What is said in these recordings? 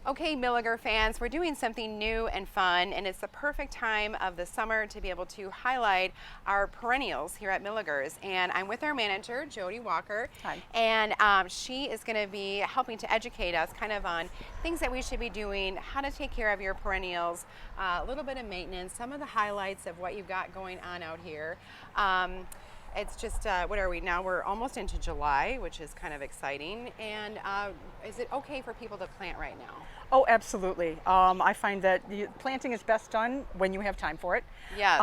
Okay, Milliger fans, we're doing something new and fun, and it's the perfect time of the summer to be able to highlight our perennials here at Milliger's. And I'm with our manager, Jody Walker. Hi. And she is going to be helping to educate us kind of on things that we should be doing, how to take care of your perennials, a little bit of maintenance, some of the highlights of what you've got going on out here. It's just, what are we now? We're almost into July, which is kind of exciting. And is it okay for people to plant right now? Oh, absolutely. I find that planting is best done when you have time for it. Yes.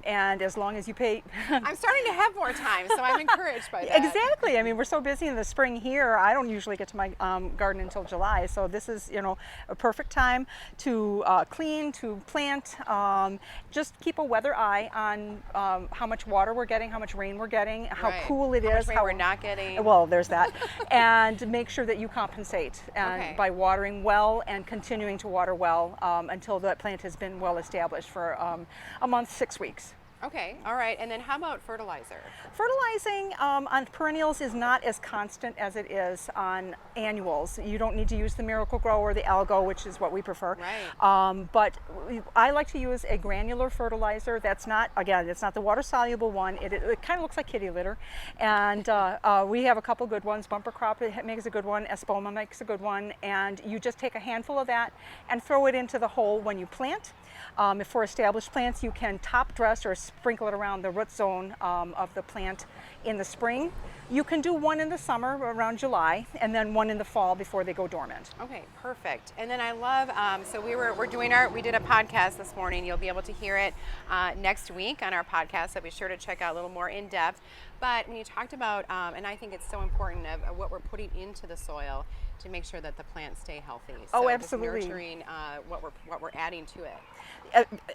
And as long as you pay. I'm starting to have more time, so I'm encouraged by that. Exactly. I mean, we're so busy in the spring here. I don't usually get to my garden until July, so this is, a perfect time to clean, to plant. Just keep a weather eye on how much water we're getting, how much rain we're getting, how cool it is, how we're not getting. Well, there's that, and make sure that you compensate by watering well and continuing to water well until that plant has been well established for a month, 6 weeks. Okay, all right. And then how about fertilizer? Fertilizing on perennials is not as constant as it is on annuals. You don't need to use the Miracle Grow or the Algo, which is what we prefer. Right. But I like to use a granular fertilizer. That's not, again, it's not the water soluble one. It kind of looks like kitty litter. And we have a couple good ones. Bumper Crop makes a good one. Espoma makes a good one. And you just take a handful of that and throw it into the hole when you plant. For established plants, you can top dress or sprinkle it around the root zone of the plant in the spring. You can do one in the summer around July, and then one in the fall before they go dormant. Okay, perfect. And then I love, so we did a podcast this morning. You'll be able to hear it next week on our podcast, so be sure to check out a little more in depth. But when you talked about, and I think it's so important of what we're putting into the soil to make sure that the plants stay healthy. So oh, absolutely. Just nurturing what we're adding to it.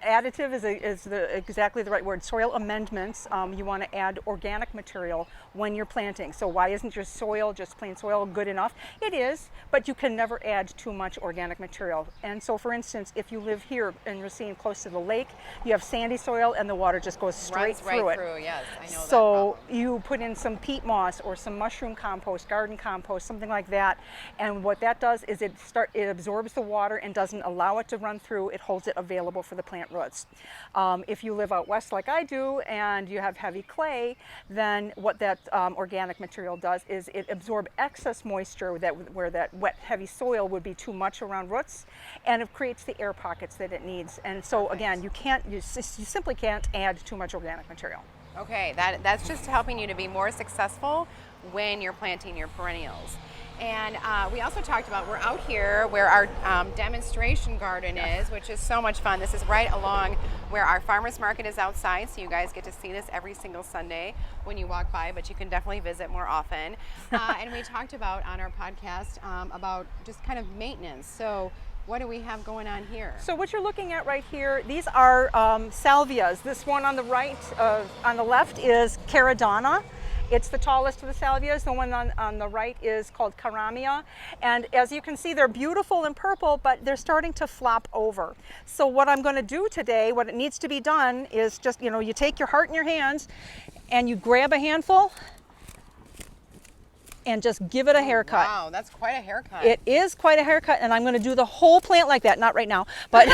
Additive is exactly the right word. Soil amendments, you want to add organic material when you're planting. So why isn't your soil, just plain soil, good enough? It is, but you can never add too much organic material. And so, for instance, if you live here in Racine close to the lake, you have sandy soil and the water just goes straight through it. Yes, I know that. So you put in some peat moss or some mushroom compost, garden compost, something like that. And what that does is it absorbs the water and doesn't allow it to run through. It holds it available for the plant roots. If you live out west like I do and you have heavy clay, then what that organic material does is it absorbs excess moisture where that wet, heavy soil would be too much around roots, and it creates the air pockets that it needs. And so again, you simply can't add too much organic material. Okay, that's just helping you to be more successful when you're planting your perennials. And we also talked about, we're out here where our demonstration garden is, which is so much fun. This is right along where our farmers market is outside, so you guys get to see this every single Sunday when you walk by, but you can definitely visit more often. And we talked about on our podcast about just kind of maintenance. So what do we have going on here? So what you're looking at right here, these are salvias. This one on the right, on the left is Caradonna. It's the tallest of the salvias. The one on the right is called Caramia. And as you can see, they're beautiful and purple, but they're starting to flop over. So what I'm going to do today, what it needs to be done is just, you take your heart in your hands and you grab a handful and just give it a haircut. Wow, that's quite a haircut. It is quite a haircut, and I'm going to do the whole plant like that. Not right now, but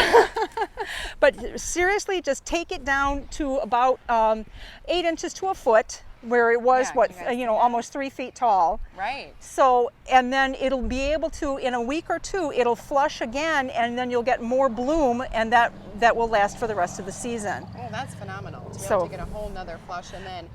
but seriously, just take it down to about 8 inches to a foot, where it was almost 3 feet tall. Right. So, and then it'll be able to, in a week or two, it'll flush again, and then you'll get more bloom, and that will last for the rest of the season. Oh, that's phenomenal. To be able to get a whole nother flush, and then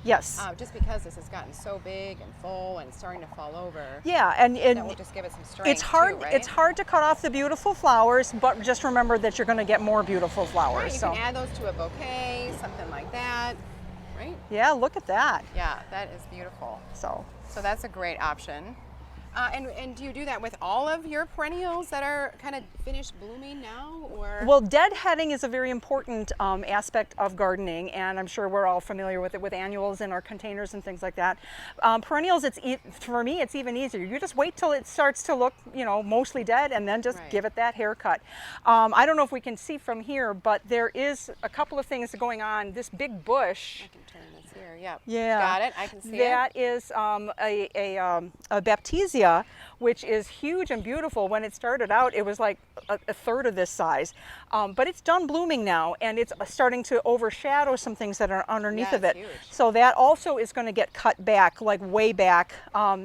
just because this has gotten so big and full and starting to fall over. Yeah, and that will just give it some strength. It's hard. Too, right? It's hard to cut off the beautiful flowers, but just remember that you're going to get more beautiful flowers. Right, you can add those to a bouquet, something like that. Right? Yeah, look at that. Yeah, that is beautiful. So that's a great option. And do you do that with all of your perennials that are kind of finished blooming now, or? Well, deadheading is a very important aspect of gardening, and I'm sure we're all familiar with it with annuals in our containers and things like that. Perennials, for me, it's even easier. You just wait till it starts to look, mostly dead, and then just give it that haircut. I don't know if we can see from here, but there is a couple of things going on. This big bush. I can turn this here. here. Yep. Yeah. Got it. I can see That it. is a baptisia, which is huge and beautiful. When it started out, it was like a third of this size. But it's done blooming now, and it's starting to overshadow some things that are underneath Yeah, of it's it. huge. So that also is going to get cut back, like way back.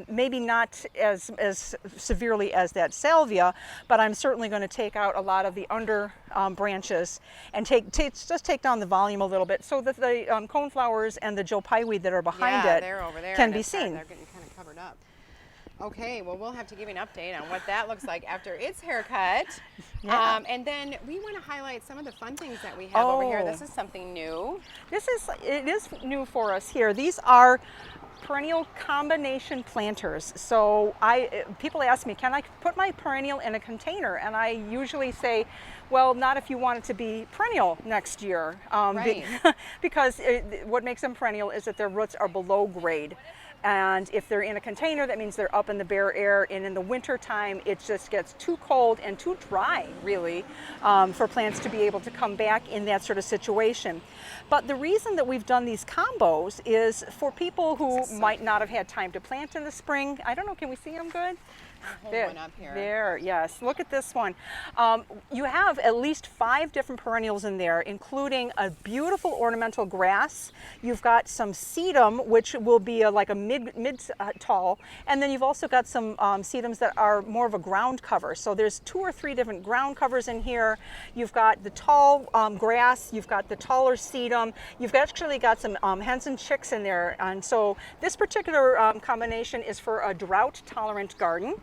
Maybe not as severely as that salvia, but I'm certainly going to take out a lot of the under branches and just take down the volume a little bit, so that the coneflowers and the Joe Pye weed that are behind Yeah, it they're over there. can and be it's seen. They're getting kind of covered up. Okay, well, we'll have to give you an update on what that looks like after its haircut. Yeah. And then we want to highlight some of the fun things that we have over here. Oh. This is something new. It is new for us here. These are perennial combination planters. So people ask me, can I put my perennial in a container? And I usually say, well, not if you want it to be perennial next year. Right. Because what makes them perennial is that their roots are below grade. And if they're in a container, that means they're up in the bare air. And in the winter time, it just gets too cold and too dry, really, for plants to be able to come back in that sort of situation. But the reason that we've done these combos is for people who might not have had time to plant in the spring. I don't know, can we see them good? Hold one up here. There, yes. Look at this one. You have at least 5 different perennials in there, including a beautiful ornamental grass. You've got some sedum, which will be like a mid tall, and then you've also got some sedums that are more of a ground cover. So there's 2 or 3 different ground covers in here. You've got the tall grass. You've got the taller sedum. You've actually got some hens and chicks in there, and so this particular combination is for a drought-tolerant garden.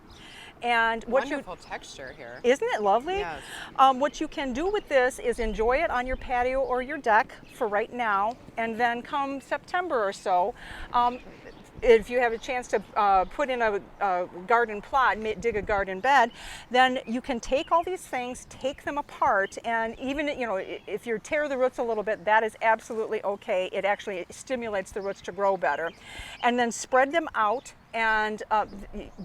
And Wonderful texture here. Isn't it lovely? Yes. What you can do with this is enjoy it on your patio or your deck for right now, and then come September or so, if you have a chance to put in a garden plot, dig a garden bed, then you can take all these things, take them apart, and even, if you tear the roots a little bit, that is absolutely okay. It actually stimulates the roots to grow better. And then spread them out, and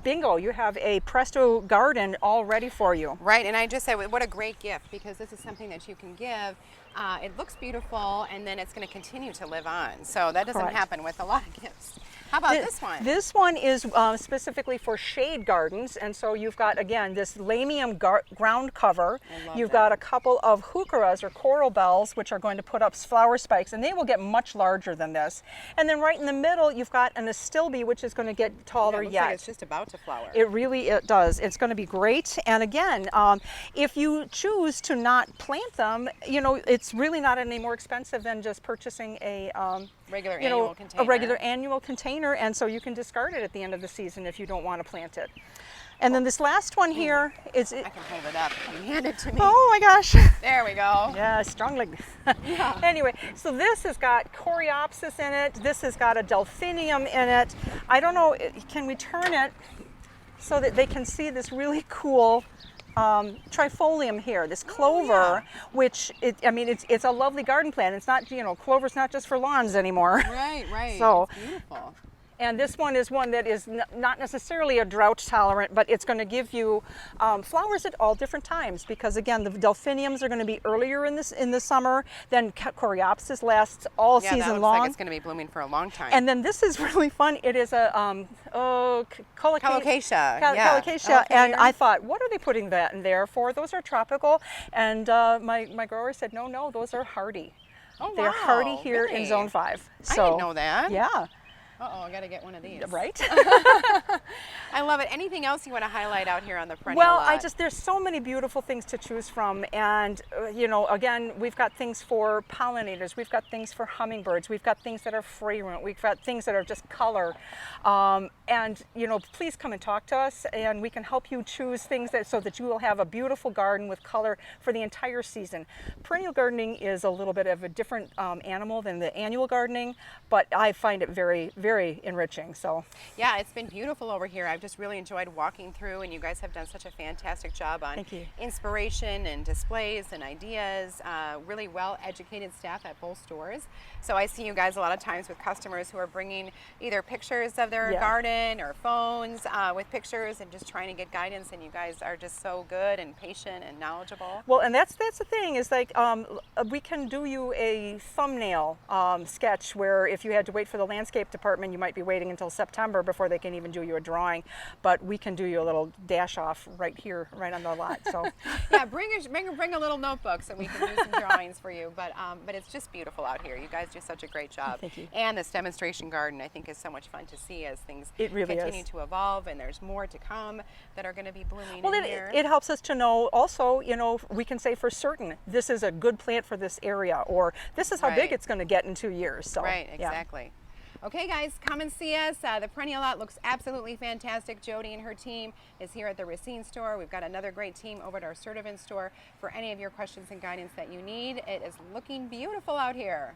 bingo, you have a presto garden all ready for you. Right, and I just said, what a great gift, because this is something that you can give. It looks beautiful, and then it's going to continue to live on. So that doesn't Correct. happen with a lot of gifts. How about this one? This one is specifically for shade gardens, and so you've got, again, this lamium ground cover. I love You've that. got a couple of heucheras or coral bells, which are going to put up flower spikes, and they will get much larger than this. And then right in the middle, you've got an astilbe, which is going to get taller it looks yet. like it's just about to flower. It does. It's going to be great. And again, if you choose to not plant them, it's really not any more expensive than just purchasing a regular annual container. a regular annual container, and so you can discard it at the end of the season if you don't want to plant it. And then this last one here is. I can hold it up. Can you hand it to me? Oh my gosh. There we go. Yeah, strong leg. Yeah. Anyway, so this has got coreopsis in it. This has got a delphinium in it. I don't know, can we turn it so that they can see this really cool trifolium here, this clover, which it's a lovely garden plant. It's not, clover's not just for lawns anymore. Right, right. So, it's beautiful. And this one is one that is not necessarily a drought tolerant, but it's going to give you flowers at all different times, because again, the delphiniums are going to be earlier in the summer. Then coreopsis lasts all Yeah, season that looks long. like it's going to be blooming for a long time. And then this is really fun. It is a Colocasia. Yeah. Colocasia. Okay. And I thought, what are they putting that in there for? Those are tropical. And my grower said, no, those are hardy. Oh, They're wow, hardy here in really? Zone 5. I didn't know that. Yeah. Uh-oh, I got to get one of these. Right? I love it. Anything else you want to highlight out here on the perennial Well, lot? there's so many beautiful things to choose from. And, again, we've got things for pollinators. We've got things for hummingbirds. We've got things that are fragrant. We've got things that are just color. And, please come and talk to us, and we can help you choose things so that you will have a beautiful garden with color for the entire season. Perennial gardening is a little bit of a different animal than the annual gardening, but I find it very, very very enriching. So Yeah, it's been beautiful over here. I've just really enjoyed walking through, and you guys have done such a fantastic job on Thank you. inspiration and displays and ideas. Really well-educated staff at both stores. So I see you guys a lot of times with customers who are bringing either pictures of their Yeah. garden or phones with pictures and just trying to get guidance, and you guys are just so good and patient and knowledgeable. well, and that's the thing is like we can do you a thumbnail sketch where if you had to wait for the landscape department, you might be waiting until September before they can even do you a drawing. But we can do you a little dash off right here, right on the lot. So Yeah, bring a little notebook so we can do some drawings for you. But it's just beautiful out here. You guys do such a great job. Thank you. And this demonstration garden, I think, is so much fun to see as things It really continue is. to evolve, and there's more to come that are going to be blooming well, in here. it helps us to know also, you know, we can say for certain this is a good plant for this area, or this is how big Right. it's going to get in 2 years. So Right, yeah. exactly. Okay, guys, come and see us. The perennial lot looks absolutely fantastic. Jody and her team is here at the Racine store. We've got another great team over at our Sturtevant store for any of your questions and guidance that you need. It is looking beautiful out here.